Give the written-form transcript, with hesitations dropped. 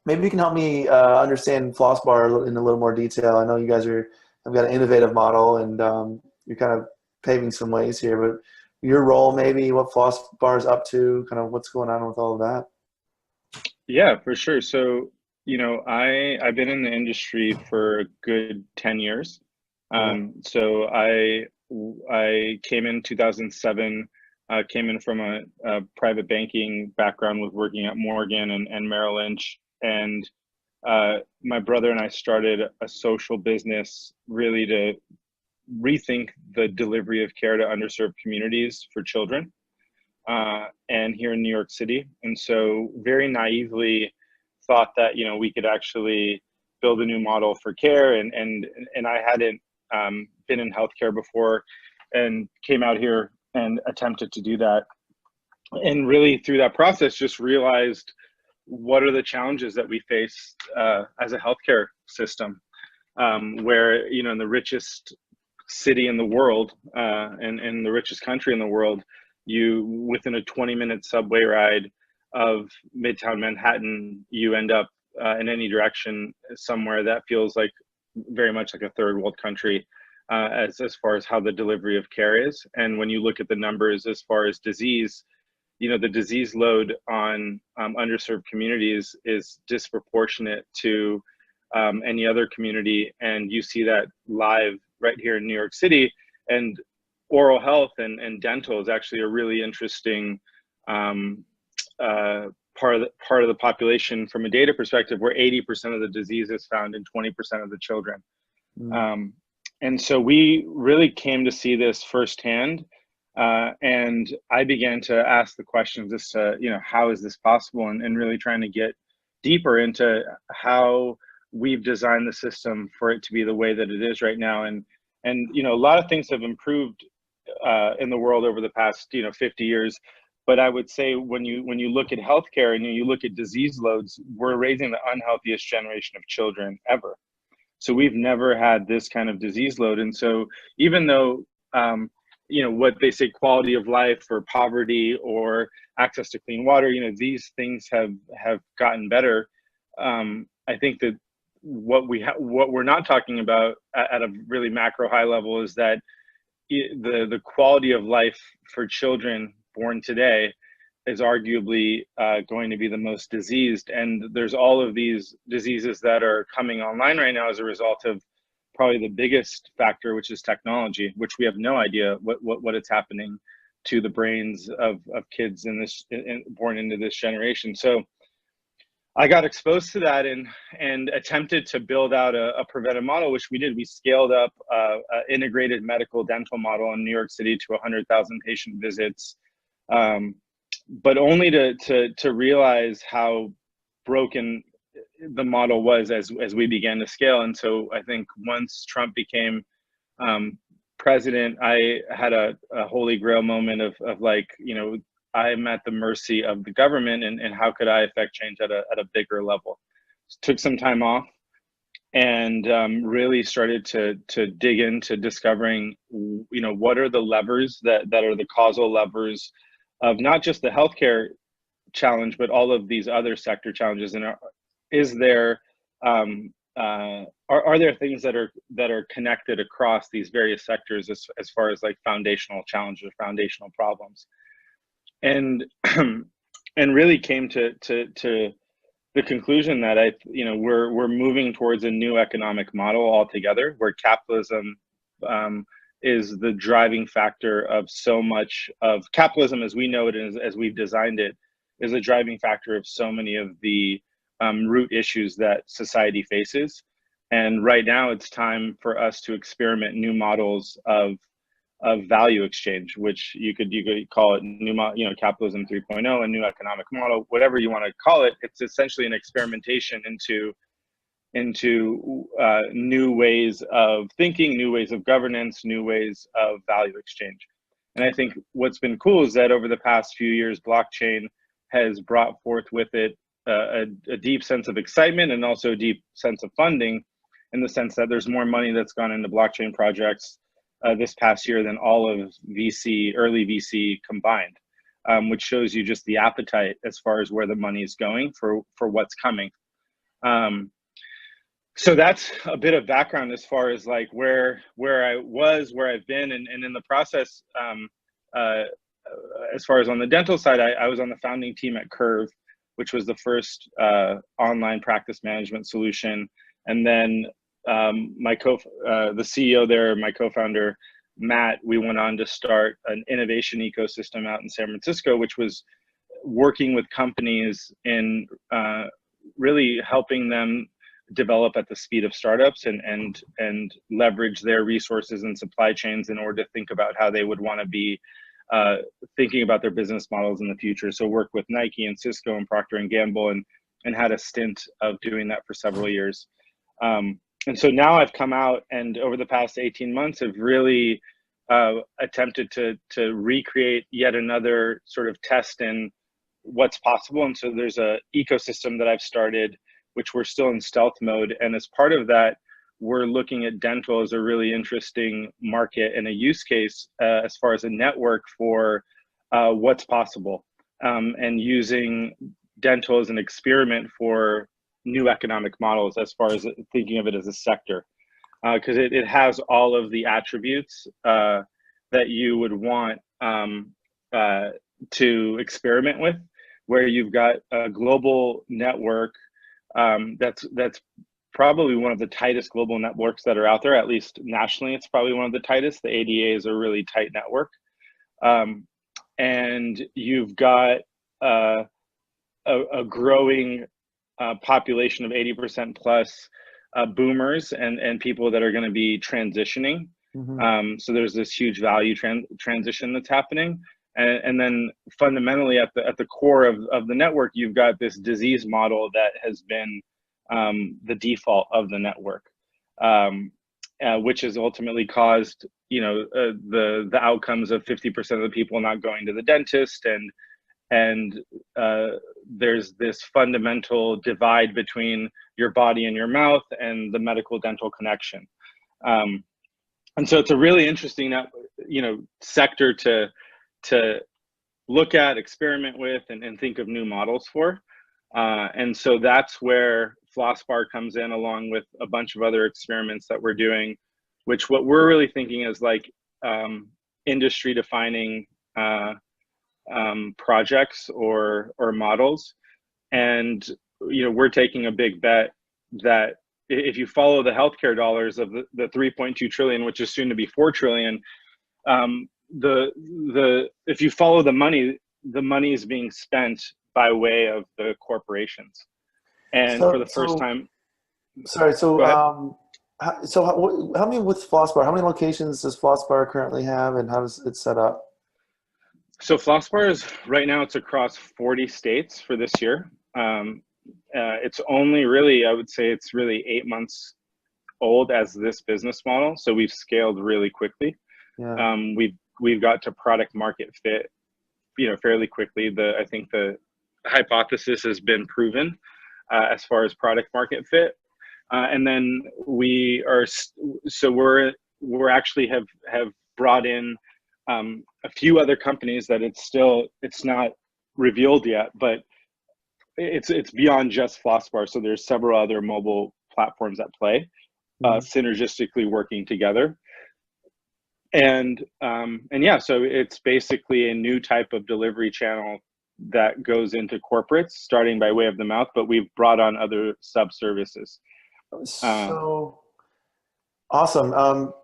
Maybe you can help me understand Floss Bar in a little more detail. I know you guys have got an innovative model, and you're kind of paving some ways here. But your role, maybe what Floss Bar is up to, kind of what's going on with all of that. Yeah, for sure. So, I've been in the industry for a good 10 years. So I came in 2007. Came in from a private banking background with working at Morgan and Merrill Lynch. And my brother and I started a social business really to rethink the delivery of care to underserved communities for children, and here in New York City. And so very naively thought that, we could actually build a new model for care. And I hadn't been in healthcare before, and came out here and attempted to do that. And really through that process, just realized what are the challenges that we face as a healthcare system, where, in the richest city in the world, and the richest country in the world, you, within a 20-minute subway ride of Midtown Manhattan, you end up in any direction somewhere that feels like very much like a third world country, as far as how the delivery of care is. And when you look at the numbers as far as disease, the disease load on underserved communities is disproportionate to any other community. And you see that live right here in New York City. And oral health and dental is actually a really interesting part of the population from a data perspective, where 80% of the disease is found in 20% of the children. And so we really came to see this firsthand. And I began to ask the questions as to, how is this possible? And really trying to get deeper into how we've designed the system for it to be the way that it is right now. And a lot of things have improved in the world over the past, 50 years. But I would say when you look at healthcare and you look at disease loads, we're raising the unhealthiest generation of children ever. So we've never had this kind of disease load. And so even though, what they say, quality of life or poverty or access to clean water, these things have gotten better. I think that what we're not talking about at a really macro high level is that the quality of life for children born today is arguably going to be the most diseased. And there's all of these diseases that are coming online right now as a result of probably the biggest factor, which is technology, which we have no idea what it's happening to the brains of kids born into this generation. So I got exposed to that and attempted to build out a preventive model, which we did. We scaled up an integrated medical dental model in New York City to 100,000 patient visits, but only to realize how broken the model was as we began to scale. And so I think once Trump became president, I had a holy grail moment of like, I'm at the mercy of the government, and how could I affect change at a bigger level. Took some time off and really started to dig into discovering, what are the levers that are the causal levers of not just the healthcare challenge, but all of these other sector challenges. And is there are there things that are connected across these various sectors as far as like foundational challenges, foundational problems, and really came to the conclusion that we're moving towards a new economic model altogether, where capitalism is the driving factor of so much of capitalism as we know it, as we've designed it, is a driving factor of so many of the root issues that society faces. And right now it's time for us to experiment new models of value exchange, which you could call it capitalism 3.0, a new economic model, whatever you want to call it. It's essentially an experimentation into new ways of thinking, new ways of governance, new ways of value exchange. And I think what's been cool is that over the past few years, blockchain has brought forth with it a deep sense of excitement and also a deep sense of funding, in the sense that there's more money that's gone into blockchain projects this past year than all of early VC combined. which shows you just the appetite as far as where the money is going for what's coming. So that's a bit of background as far as like where I was, where I've been, and in the process, as far as on the dental side, I was on the founding team at Curve, which was the first online practice management solution. And then the CEO there, my co-founder, Matt, we went on to start an innovation ecosystem out in San Francisco, which was working with companies in really helping them develop at the speed of startups and leverage their resources and supply chains in order to think about how they would want to be thinking about their business models in the future. So work with Nike and Cisco and Procter and Gamble, and had a stint of doing that for several years. And so now I've come out, and over the past 18 months have really attempted to recreate yet another sort of test in what's possible. And so there's a ecosystem that I've started, which we're still in stealth mode. And as part of that, we're looking at dental as a really interesting market and a use case as far as a network for what's possible, and using dental as an experiment for new economic models as far as thinking of it as a sector, because it has all of the attributes that you would want to experiment with, where you've got a global network that's probably one of the tightest global networks that are out there, at least nationally. It's probably one of the tightest. The ADA is a really tight network. And you've got a growing population of 80% plus boomers and people that are going to be transitioning. Mm-hmm. So there's this huge value transition that's happening. And then fundamentally at the core of the network, you've got this disease model that has been the default of the network, which has ultimately caused, the outcomes of 50% of the people not going to the dentist, and there's this fundamental divide between your body and your mouth and the medical dental connection. And so it's a really interesting, sector to look at, experiment with, and think of new models for. And so that's where Floss Bar comes in, along with a bunch of other experiments that we're doing, which what we're really thinking is like industry defining projects or models. And we're taking a big bet that if you follow the healthcare dollars of the 3.2 trillion, which is soon to be 4 trillion, if you follow the money is being spent by way of the corporations. And for the first time. Sorry. So how many with Floss Bar? How many locations does Floss Bar currently have, and how does it set up? So Floss Bar is right now, it's across 40 states for this year. It's only really, I would say it's really 8 months old as this business model. So we've scaled really quickly. Yeah. We've got to product market fit, fairly quickly. I think the hypothesis has been proven as far as product market fit. And then we're actually have brought in a few other companies that it's not revealed yet, but it's beyond just Floss Bar. So there's several other mobile platforms at play, synergistically working together. And yeah, so it's basically a new type of delivery channel that goes into corporates, starting by way of the mouth, but we've brought on other sub services. So awesome.